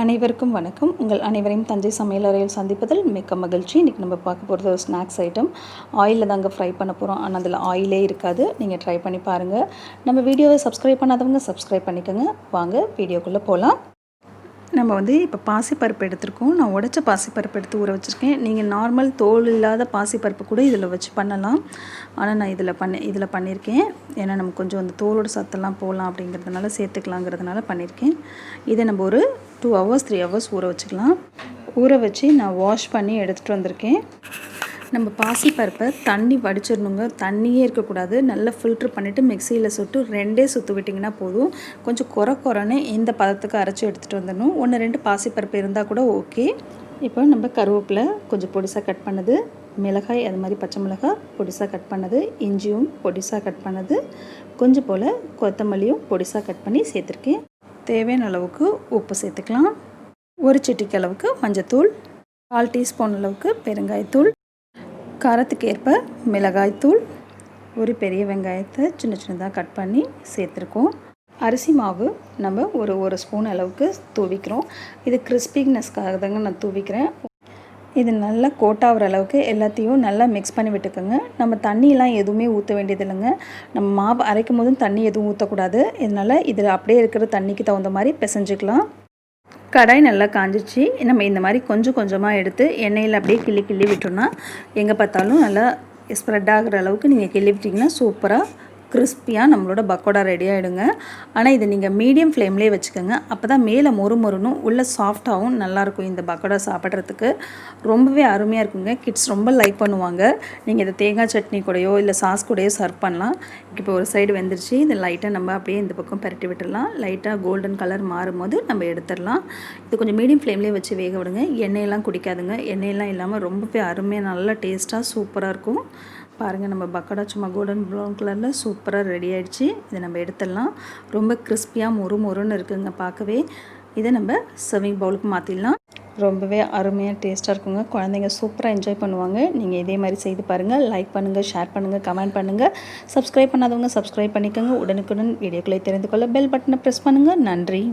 அனைவருக்கும் வணக்கம். உங்கள் அனைவரையும் தஞ்சை சமையலறையில் சந்திப்பதில் மிக்க மகிழ்ச்சி. இன்றைக்கி நம்ம பார்க்க போகிறது ஒரு ஸ்நாக்ஸ் ஐட்டம். ஆயிலில் தாங்க ஃப்ரை பண்ண போகிறோம். ஆனால் அதில் ஆயிலே இருக்காது. நீங்கள் ட்ரை பண்ணி பாருங்கள். நம்ம வீடியோவை சப்ஸ்கிரைப் பண்ணாதவங்க சப்ஸ்கிரைப் பண்ணிக்கோங்க. வாங்க வீடியோக்குள்ளே போகலாம். நம்ம இப்போ பாசிப்பருப்பு எடுத்துருக்கோம். நான் உடைச்ச பாசிப்பருப்பு எடுத்து ஊற வச்சுருக்கேன். நீங்கள் நார்மல் தோல் இல்லாத பாசிப்பருப்பு கூட இதில் வச்சு பண்ணலாம். ஆனால் நான் இதில் பண்ணியிருக்கேன். ஏன்னா நம்ம கொஞ்சம் அந்த தோலோட சத்தெல்லாம் போகலாம் அப்படிங்கிறதுனால சேர்த்துக்கலாங்கிறதுனால பண்ணியிருக்கேன். இதை நம்ம ஒரு 2 hours 3 hours ஊற வச்சுக்கலாம். ஊற வச்சு நான் வாஷ் பண்ணி எடுத்துகிட்டு வந்திருக்கேன். நம்ம பாசிப்பருப்பை தண்ணி வடிச்சிடணுங்க. தண்ணியே இருக்கக்கூடாது. நல்லா ஃபில்ட்ரு பண்ணிவிட்டு மிக்சியில் சுட்டு 2 சுற்று விட்டிங்கன்னா போதும். கொஞ்சம் குறைன்னு இந்த பதத்துக்கு அரைச்சி எடுத்துகிட்டு வந்துடணும். 1-2 பாசிப்பருப்பு இருந்தால் கூட ஓகே. இப்போ நம்ம கருவேப்பிலை கொஞ்சம் பொடிசாக கட் பண்ணது, மிளகாய் அது மாதிரி பச்சை மிளகாய் பொடிசாக கட் பண்ணது, இஞ்சியும் பொடிசாக கட் பண்ணது, கொஞ்சம் போல் கொத்தமல்லியும் பொடிசாக கட் பண்ணி சேர்த்துருக்கேன். தேவையான அளவுக்கு உப்பு சேர்த்துக்கலாம். 1 சிட்டிகை அளவுக்கு மஞ்சத்தூள், 1/4 டீஸ்பூன் அளவுக்கு பெருங்காயத்தூள், காரத்துக்கு ஏற்ப மிளகாய்த்தூள், ஒரு பெரிய வெங்காயத்தை சின்னதாக கட் பண்ணி சேர்த்துருக்கோம். அரிசி மாவு நம்ம ஒரு ஸ்பூன் அளவுக்கு தூவிக்கிறோம். இது கிறிஸ்பினஸ்க்காக தாங்க நான் தூவிக்கிறேன். இது நல்லா கோட்டாகிற அளவுக்கு எல்லாத்தையும் நல்லா மிக்ஸ் பண்ணி விட்டுக்கோங்க. நம்ம தண்ணியெலாம் எதுவுமே ஊற்ற வேண்டியது இல்லைங்க. நம்ம மாவு அரைக்கும் போதும் தண்ணி எதுவும் ஊற்றக்கூடாது. இதனால் இதில் அப்படியே இருக்கிற தண்ணிக்கு தகுந்த மாதிரி பிசைஞ்சிக்கலாம். கடாய் நல்லா காஞ்சிச்சு. நம்ம இந்த மாதிரி கொஞ்சம் கொஞ்சமாக எடுத்து எண்ணெயில் அப்படியே கிள்ளி விட்டோம்னா எங்கே பார்த்தாலும் நல்லா ஸ்ப்ரெட் ஆகிற அளவுக்கு நீங்கள் கிள்ளி விட்டிங்கன்னா சூப்பராக கிறிஸ்பியாக நம்மளோட பக்கோடா ரெடி ஆகிடுங்க. ஆனால் இதை நீங்கள் மீடியம் ஃப்ளேம்லேயே வச்சுக்கோங்க. அப்போ தான் மேலே மொறுமொறுனும் உள்ளே சாஃப்டாகவும் நல்லாயிருக்கும். இந்த பக்கோடா சாப்பிட்றதுக்கு ரொம்பவே அருமையாக இருக்குங்க. கிட்ஸ் ரொம்ப லைக் பண்ணுவாங்க. நீங்கள் இதை தேங்காய் சட்னி கூடயோ இல்லை சாஸ் கூடயோ சர்வ் பண்ணலாம். இப்போ ஒரு சைடு வெந்துருச்சு. இதை லைட்டாக நம்ம அப்படியே இந்த பக்கம் பரட்டி விட்டுடலாம். லைட்டாக கோல்டன் கலர் மாறும்போது நம்ம எடுத்துடலாம். இது கொஞ்சம் மீடியம் ஃப்ளேம்லேயே வச்சு வேக விடுங்க. எண்ணெயெல்லாம் குடிக்காதுங்க. எண்ணெயெல்லாம் இல்லாமல் ரொம்பவே அருமையாக நல்லா டேஸ்ட்டாக சூப்பராக இருக்கும். பாருங்கள், நம்ம பக்கோடா சும்மா கோல்டன் ப்ரௌன் கலரில் சூப்பராக ரெடி ஆகிடுச்சு. இதை நம்ம எடுத்துடலாம். ரொம்ப கிறிஸ்பியாக மொறுன்னு இருக்குங்க பார்க்கவே. இதை நம்ம சர்விங் பவுலுக்கு மாற்றிடலாம். ரொம்பவே அருமையாக டேஸ்ட்டாக இருக்குங்க. குழந்தைங்க சூப்பராக என்ஜாய் பண்ணுவாங்க. நீங்கள் இதே மாதிரி செய்து பாருங்கள். லைக் பண்ணுங்கள், ஷேர் பண்ணுங்கள், கமெண்ட் பண்ணுங்கள். சப்ஸ்கிரைப் பண்ணாதவங்க சப்ஸ்கிரைப் பண்ணிக்கோங்க. உடனுக்குடன் வீடியோக்களை தெரிந்து கொள்ள பெல் பட்டனை ப்ரெஸ் பண்ணுங்கள். நன்றி.